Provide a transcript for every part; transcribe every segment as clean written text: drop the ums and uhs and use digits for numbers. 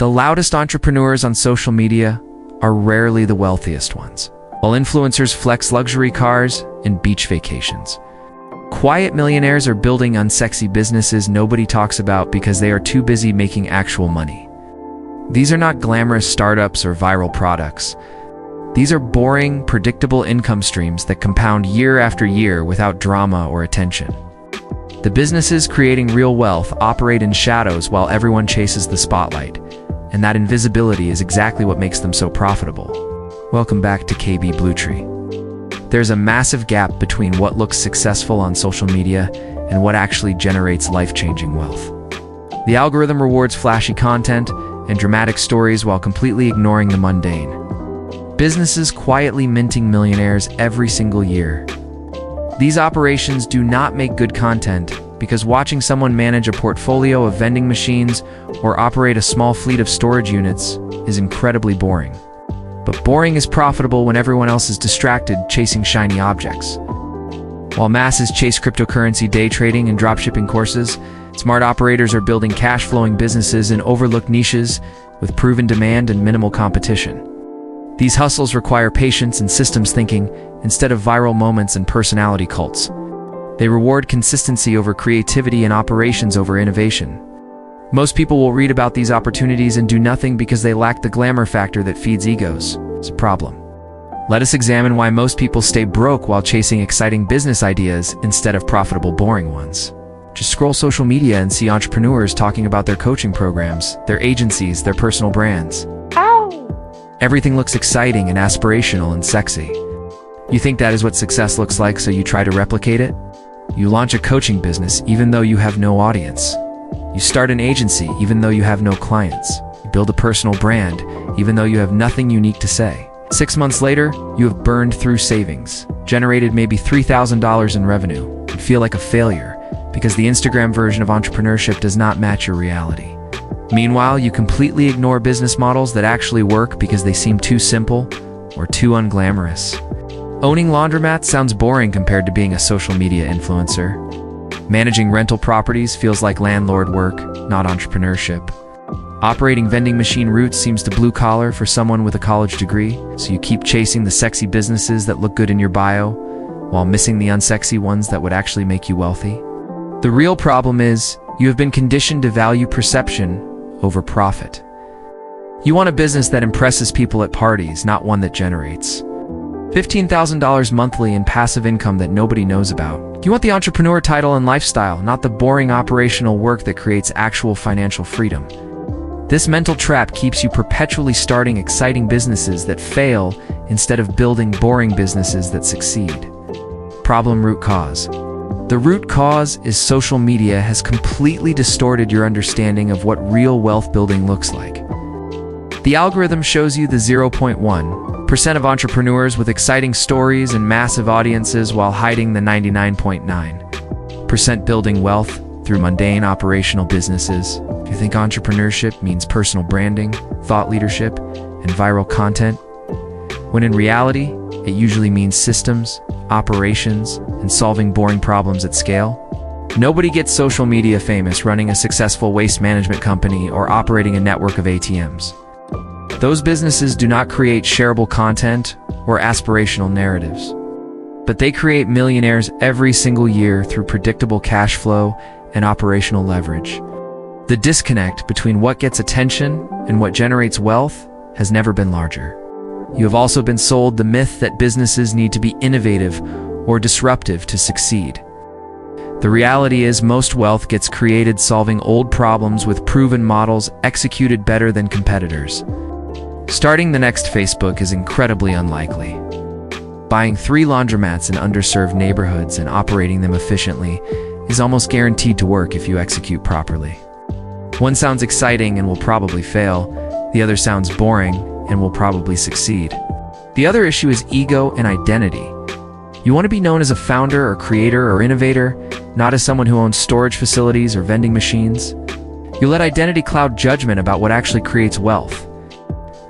The loudest entrepreneurs on social media are rarely the wealthiest ones, while influencers flex luxury cars and beach vacations. Quiet millionaires are building unsexy businesses nobody talks about because they are too busy making actual money. These are not glamorous startups or viral products. These are boring, predictable income streams that compound year after year without drama or attention. The businesses creating real wealth operate in shadows while everyone chases the spotlight, and that invisibility is exactly what makes them so profitable. Welcome back to KB Bluetree. There's a massive gap between what looks successful on social media and what actually generates life-changing wealth. The algorithm rewards flashy content and dramatic stories while completely ignoring the mundane. Businesses quietly minting millionaires every single year. These operations do not make good content because watching someone manage a portfolio of vending machines or operate a small fleet of storage units is incredibly boring. But boring is profitable when everyone else is distracted chasing shiny objects. While masses chase cryptocurrency day trading and dropshipping courses, smart operators are building cash-flowing businesses in overlooked niches with proven demand and minimal competition. These hustles require patience and systems thinking instead of viral moments and personality cults. They reward consistency over creativity and operations over innovation. Most people will read about these opportunities and do nothing because they lack the glamour factor that feeds egos. It's a problem. Let us examine why most people stay broke while chasing exciting business ideas instead of profitable, boring ones. Just scroll social media and see entrepreneurs talking about their coaching programs, their agencies, their personal brands. Everything looks exciting and aspirational and sexy. You think that is what success looks like, so you try to replicate it? You launch a coaching business even though you have no audience. You start an agency even though you have no clients. You build a personal brand even though you have nothing unique to say. 6 months later, you have burned through savings, generated maybe $3,000 in revenue, and feel like a failure because the Instagram version of entrepreneurship does not match your reality. Meanwhile, you completely ignore business models that actually work because they seem too simple or too unglamorous. Owning laundromats sounds boring compared to being a social media influencer. Managing rental properties feels like landlord work, not entrepreneurship. Operating vending machine routes seems too blue-collar for someone with a college degree, so you keep chasing the sexy businesses that look good in your bio, while missing the unsexy ones that would actually make you wealthy. The real problem is, you have been conditioned to value perception over profit. You want a business that impresses people at parties, not one that generates $15,000 monthly in passive income that nobody knows about. You want the entrepreneur title and lifestyle, not the boring operational work that creates actual financial freedom. This mental trap keeps you perpetually starting exciting businesses that fail instead of building boring businesses that succeed. Problem root cause. The root cause is social media has completely distorted your understanding of what real wealth building looks like. The algorithm shows you the 0.1% of entrepreneurs with exciting stories and massive audiences while hiding the 99.9% building wealth through mundane operational businesses. If you think entrepreneurship means personal branding, thought leadership, and viral content, when in reality, it usually means systems, operations, and solving boring problems at scale. Nobody gets social media famous running a successful waste management company or operating a network of ATMs. Those businesses do not create shareable content or aspirational narratives, but they create millionaires every single year through predictable cash flow and operational leverage. The disconnect between what gets attention and what generates wealth has never been larger. You have also been sold the myth that businesses need to be innovative or disruptive to succeed. The reality is most wealth gets created solving old problems with proven models executed better than competitors. Starting the next Facebook is incredibly unlikely. Buying 3 laundromats in underserved neighborhoods and operating them efficiently is almost guaranteed to work if you execute properly. One sounds exciting and will probably fail. The other sounds boring and will probably succeed. The other issue is ego and identity. You want to be known as a founder or creator or innovator, not as someone who owns storage facilities or vending machines. You let identity cloud judgment about what actually creates wealth.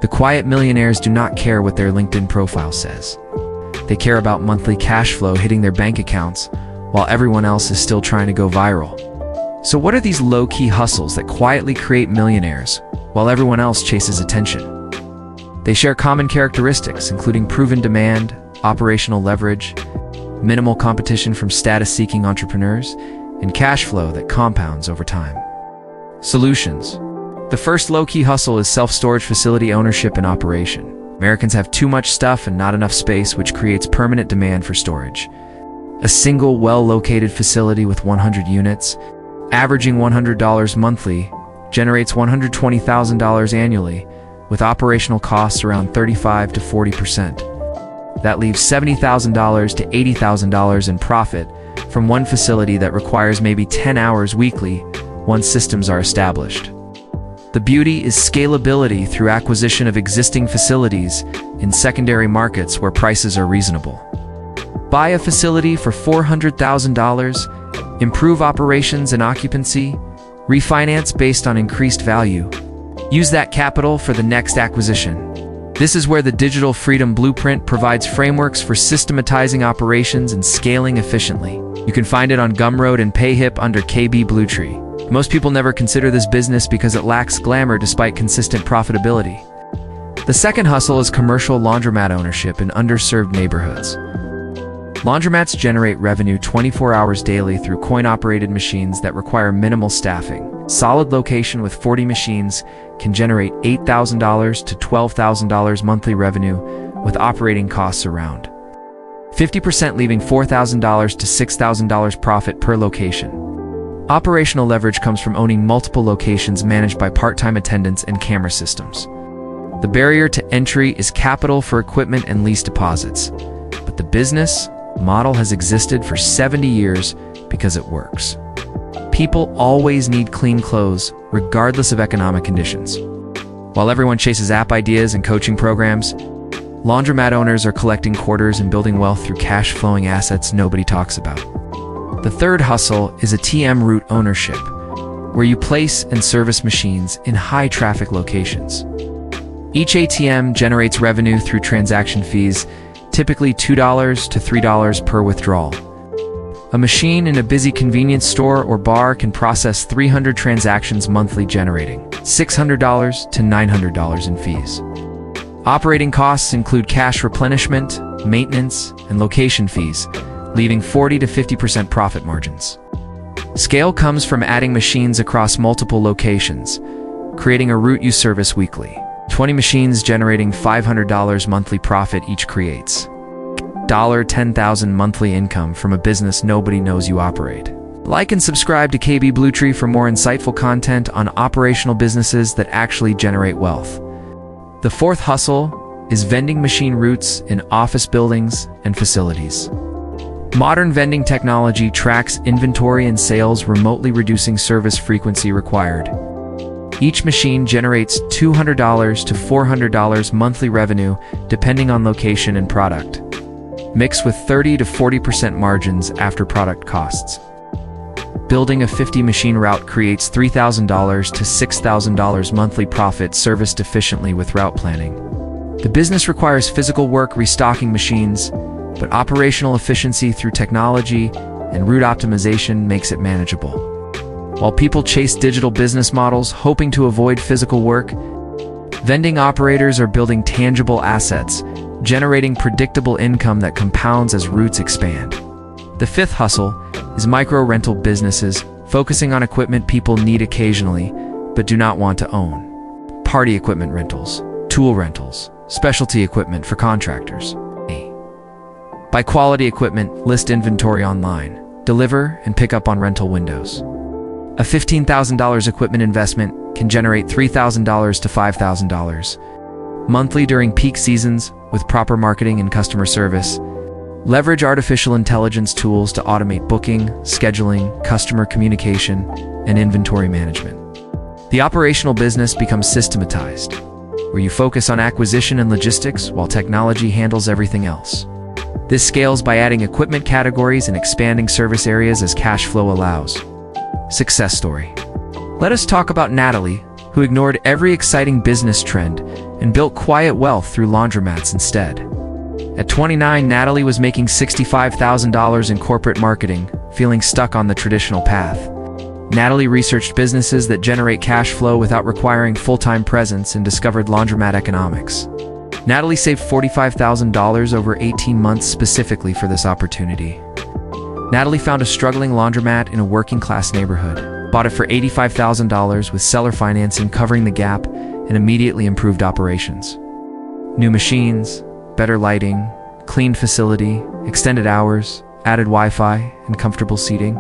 The quiet millionaires do not care what their LinkedIn profile says. They care about monthly cash flow hitting their bank accounts, while everyone else is still trying to go viral. So what are these low-key hustles that quietly create millionaires while everyone else chases attention. They share common characteristics, including proven demand, operational leverage, minimal competition from status-seeking entrepreneurs, and cash flow that compounds over time. Solutions. The first low-key hustle is self-storage facility ownership and operation. Americans have too much stuff and not enough space, which creates permanent demand for storage. A single, well-located facility with 100 units, averaging $100 monthly, generates $120,000 annually, with operational costs around 35 to 40%. That leaves $70,000 to $80,000 in profit from one facility that requires maybe 10 hours weekly once systems are established. The beauty is scalability through acquisition of existing facilities in secondary markets where prices are reasonable. Buy a facility for $400,000, improve operations and occupancy, refinance based on increased value. Use that capital for the next acquisition. This is where the Digital Freedom Blueprint provides frameworks for systematizing operations and scaling efficiently. You can find it on Gumroad and PayHip under KB Bluetree. Most people never consider this business because it lacks glamour despite consistent profitability. The second hustle is commercial laundromat ownership in underserved neighborhoods. Laundromats generate revenue 24 hours daily through coin-operated machines that require minimal staffing. Solid location with 40 machines can generate $8,000 to $12,000 monthly revenue with operating costs around 50%, leaving $4,000 to $6,000 profit per location. Operational leverage comes from owning multiple locations managed by part-time attendants and camera systems. The barrier to entry is capital for equipment and lease deposits, but the business model has existed for 70 years because it works. People always need clean clothes, regardless of economic conditions. While everyone chases app ideas and coaching programs, laundromat owners are collecting quarters and building wealth through cash-flowing assets nobody talks about. The third hustle is ATM route ownership, where you place and service machines in high-traffic locations. Each ATM generates revenue through transaction fees, typically $2 to $3 per withdrawal. A machine in a busy convenience store or bar can process 300 transactions monthly, generating $600 to $900 in fees. Operating costs include cash replenishment, maintenance, and location fees, leaving 40 to 50% profit margins. Scale comes from adding machines across multiple locations, creating a route you service weekly. 20 machines generating $500 monthly profit each creates $10,000 monthly income from a business nobody knows you operate. Like and subscribe to KB Bluetree for more insightful content on operational businesses that actually generate wealth. The fourth hustle is vending machine routes in office buildings and facilities. Modern vending technology tracks inventory and sales remotely, reducing service frequency required. Each machine generates $200 to $400 monthly revenue depending on location and product, mixed with 30 to 40% margins after product costs. Building a 50-machine route creates $3,000 to $6,000 monthly profit serviced efficiently with route planning. The business requires physical work restocking machines, but operational efficiency through technology and route optimization makes it manageable. While people chase digital business models hoping to avoid physical work, vending operators are building tangible assets, generating predictable income that compounds as routes expand. The fifth hustle is micro-rental businesses, focusing on equipment people need occasionally but do not want to own. Party equipment rentals, tool rentals, specialty equipment for contractors. Buy quality equipment, list inventory online, deliver and pick up on rental windows. A $15,000 equipment investment can generate $3,000 to $5,000 monthly during peak seasons with proper marketing and customer service. Leverage artificial intelligence tools to automate booking, scheduling, customer communication, and inventory management. The operational business becomes systematized, where you focus on acquisition and logistics while technology handles everything else. This scales by adding equipment categories and expanding service areas as cash flow allows. Success story. Let us talk about Natalie, who ignored every exciting business trend and built quiet wealth through laundromats instead. At 29, Natalie was making $65,000 in corporate marketing, feeling stuck on the traditional path. Natalie researched businesses that generate cash flow without requiring full-time presence and discovered laundromat economics. Natalie saved $45,000 over 18 months specifically for this opportunity. Natalie found a struggling laundromat in a working-class neighborhood, bought it for $85,000 with seller financing covering the gap, and immediately improved operations. New machines, better lighting, cleaned facility, extended hours, added Wi-Fi, and comfortable seating.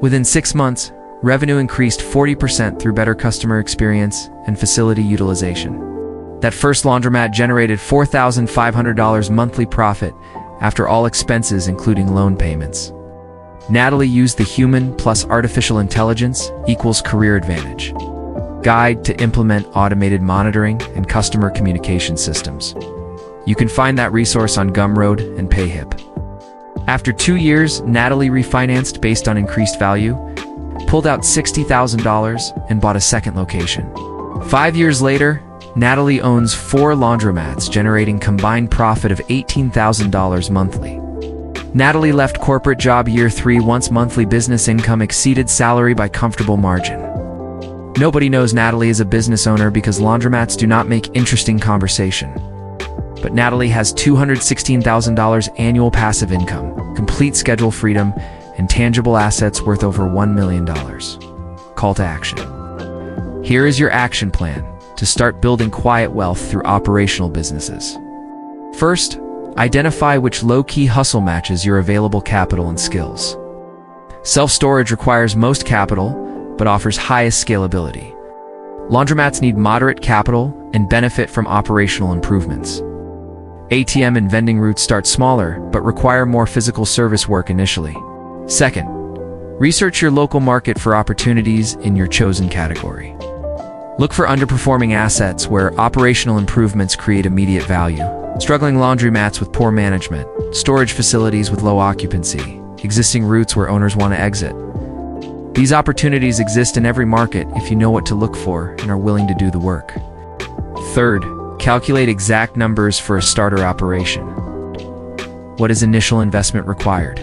Within 6 months, revenue increased 40% through better customer experience and facility utilization. That first laundromat generated $4,500 monthly profit after all expenses including loan payments. Natalie used the human plus artificial intelligence equals career advantage guide to implement automated monitoring and customer communication systems. You can find that resource on Gumroad and PayHip. After 2 years, Natalie refinanced based on increased value, pulled out $60,000 and bought a second location. 5 years later, Natalie owns 4 laundromats, generating combined profit of $18,000 monthly. Natalie left corporate job year 3 once monthly business income exceeded salary by comfortable margin. Nobody knows Natalie is a business owner because laundromats do not make interesting conversation. But Natalie has $216,000 annual passive income, complete schedule freedom, and tangible assets worth over $1 million. Call to action. Here is your action plan to start building quiet wealth through operational businesses. First, identify which low-key hustle matches your available capital and skills. Self-storage requires most capital, but offers highest scalability. Laundromats need moderate capital and benefit from operational improvements. ATM and vending routes start smaller, but require more physical service work initially. Second, research your local market for opportunities in your chosen category. Look for underperforming assets where operational improvements create immediate value. Struggling laundromats with poor management, storage facilities with low occupancy, existing routes where owners want to exit. These opportunities exist in every market if you know what to look for and are willing to do the work. Third, calculate exact numbers for a starter operation. What is initial investment required?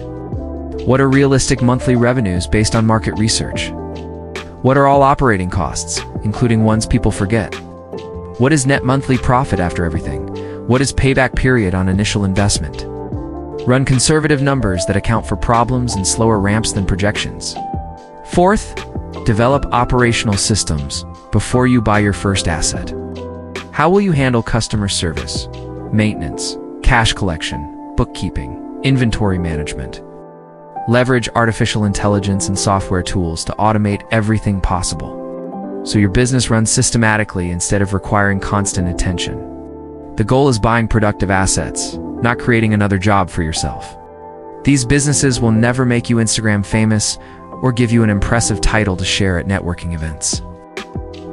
What are realistic monthly revenues based on market research? What are all operating costs, including ones people forget? What is net monthly profit after everything? What is payback period on initial investment? Run conservative numbers that account for problems and slower ramps than projections. Fourth, develop operational systems before you buy your first asset. How will you handle customer service, maintenance, cash collection, bookkeeping, inventory management? Leverage artificial intelligence and software tools to automate everything possible, so your business runs systematically instead of requiring constant attention. The goal is buying productive assets, not creating another job for yourself. These businesses will never make you Instagram famous or give you an impressive title to share at networking events.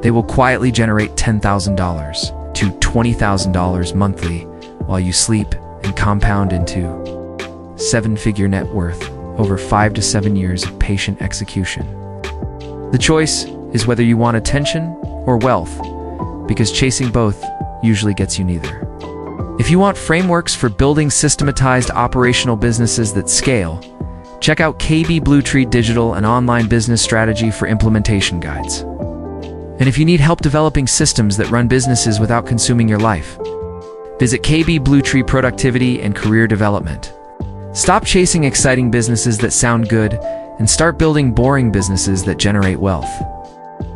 They will quietly generate $10,000 to $20,000 monthly while you sleep and compound into 7-figure net worth over 5 to 7 years of patient execution. The choice is whether you want attention or wealth, because chasing both usually gets you neither. If you want frameworks for building systematized operational businesses that scale, check out KB Bluetree Digital and Online Business Strategy for implementation guides. And if you need help developing systems that run businesses without consuming your life, visit KB Bluetree Productivity and Career Development. Stop chasing exciting businesses that sound good and start building boring businesses that generate wealth.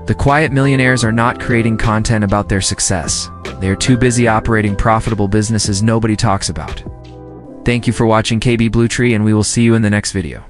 The quiet millionaires are not creating content about their success. They are too busy operating profitable businesses nobody talks about. Thank you for watching KB Bluetree, and we will see you in the next video.